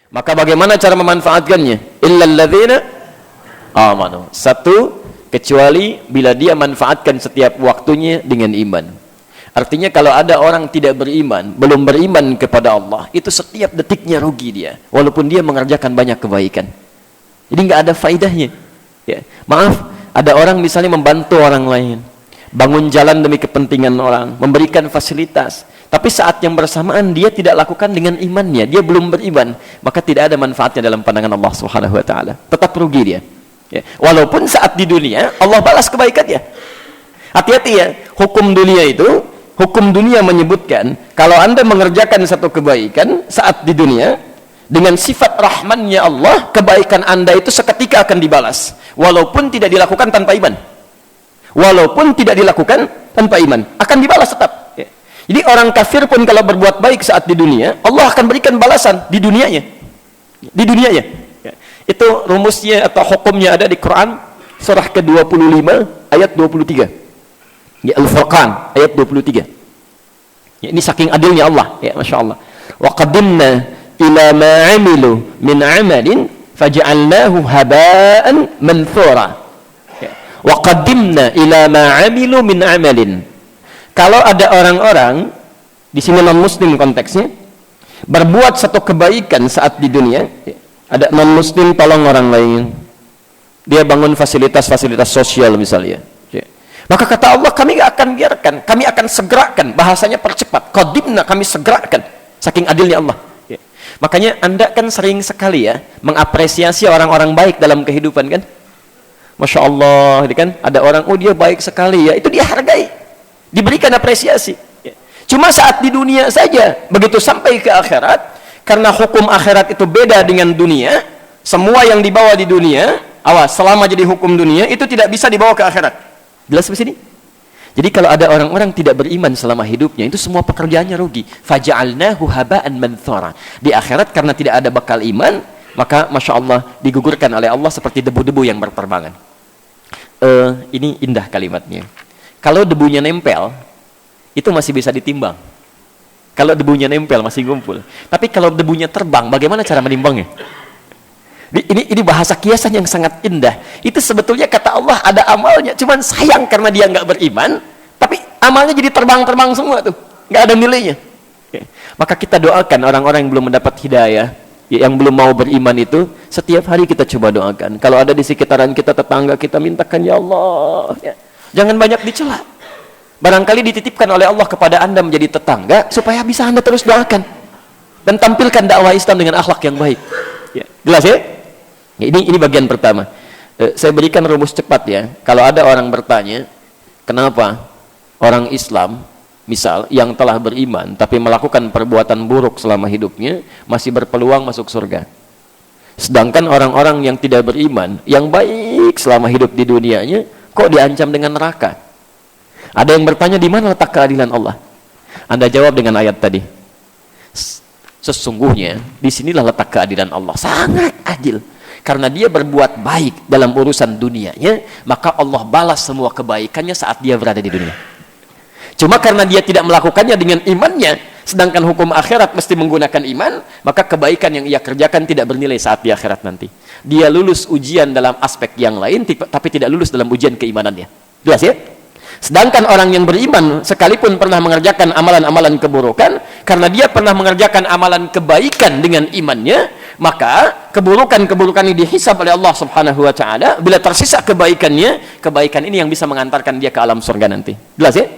Maka bagaimana cara memanfaatkannya? Illal ladzina amanu. Satu, kecuali bila dia manfaatkan setiap waktunya dengan iman. Artinya kalau ada orang tidak beriman, belum beriman kepada Allah, itu setiap detiknya rugi dia, walaupun dia mengerjakan banyak kebaikan. Jadi nggak ada faedahnya. Ya. Maaf, ada orang misalnya membantu orang lain, bangun jalan demi kepentingan orang, memberikan fasilitas, tapi saat yang bersamaan dia tidak lakukan dengan imannya, dia belum beriman, maka tidak ada manfaatnya dalam pandangan Allah Subhanahu wa taala. Tetap rugi dia. Ya. Walaupun saat di dunia Allah balas kebaikannya. Hati-hati ya, hukum dunia menyebutkan kalau Anda mengerjakan satu kebaikan saat di dunia dengan sifat rahmannya Allah, kebaikan Anda itu seketika akan dibalas, walaupun tidak dilakukan tanpa iman. Walaupun tidak dilakukan tanpa iman, akan dibalas tetap. Ya. Jadi orang kafir pun kalau berbuat baik saat di dunia, Allah akan berikan balasan di dunianya. Di dunianya. Ya. Itu rumusnya atau hukumnya ada di Quran surah ke-25 ayat 23. Ya, Al-Furqan ayat 23. Ya, ini saking adilnya Allah, ya, Masya Allah. Wa qadimna ila ma 'amilu min 'amalin faj'alnahu haba'an manthura. Ya. Wa qadimna ila ma 'amilu min 'amalin. Kalau ada orang-orang di sini non muslim konteksnya berbuat satu kebaikan saat di dunia, ya, ada non muslim tolong orang lain, dia bangun fasilitas-fasilitas sosial misalnya, ya. Maka kata Allah, kami gak akan biarkan, kami akan segerakan, bahasanya percepat, qadimna, kami segerakan, saking adilnya Allah. Ya. Makanya Anda kan sering sekali ya mengapresiasi orang-orang baik dalam kehidupan kan. Masya Allah, kan ada orang, oh dia baik sekali ya, itu dia hargai, diberikan apresiasi. Ya. Cuma saat di dunia saja, begitu sampai ke akhirat, karena hukum akhirat itu beda dengan dunia, semua yang dibawa di dunia, awas, selama jadi hukum dunia, itu tidak bisa dibawa ke akhirat. Jelas di sini? Jadi kalau ada orang-orang tidak beriman selama hidupnya, itu semua pekerjaannya rugi. Faja'alnahu haba'an manthura. Di akhirat karena tidak ada bakal iman, maka Masya Allah digugurkan oleh Allah seperti debu-debu yang berterbangan. Ini indah kalimatnya. Kalau debunya nempel, itu masih bisa ditimbang. Kalau debunya nempel masih ngumpul. Tapi kalau debunya terbang, bagaimana cara menimbangnya? Ini bahasa kiasan yang sangat indah. Itu sebetulnya kata Allah ada amalnya, cuman sayang karena dia nggak beriman, tapi amalnya jadi terbang-terbang semua tuh, nggak ada nilainya. Oke. Maka kita doakan orang-orang yang belum mendapat hidayah, yang belum mau beriman itu, setiap hari kita coba doakan. Kalau ada di sekitaran kita, tetangga kita, mintakan ya Allah, ya. Jangan banyak dicela. Barangkali dititipkan oleh Allah kepada Anda menjadi tetangga supaya bisa Anda terus doakan dan tampilkan dakwah Islam dengan akhlak yang baik. Ya. Jelas ya? Ini bagian pertama. Saya berikan rumus cepat ya. Kalau ada orang bertanya, kenapa orang Islam misal yang telah beriman tapi melakukan perbuatan buruk selama hidupnya masih berpeluang masuk surga, sedangkan orang-orang yang tidak beriman yang baik selama hidup di dunianya kok diancam dengan neraka? Ada yang bertanya, di mana letak keadilan Allah? Anda jawab dengan ayat tadi. Sesungguhnya disinilah letak keadilan Allah, sangat adil. Karena dia berbuat baik dalam urusan dunianya, maka Allah balas semua kebaikannya saat dia berada di dunia. Cuma karena dia tidak melakukannya dengan imannya, sedangkan hukum akhirat mesti menggunakan iman, maka kebaikan yang ia kerjakan tidak bernilai saat di akhirat nanti. Dia lulus ujian dalam aspek yang lain, tapi tidak lulus dalam ujian keimanannya. Jelas ya? Sedangkan orang yang beriman sekalipun pernah mengerjakan amalan-amalan keburukan, karena dia pernah mengerjakan amalan kebaikan dengan imannya, maka keburukan-keburukan ini dihisab oleh Allah Subhanahu wa taala. Bila tersisa kebaikannya, kebaikan ini yang bisa mengantarkan dia ke alam surga nanti. Jelas ya?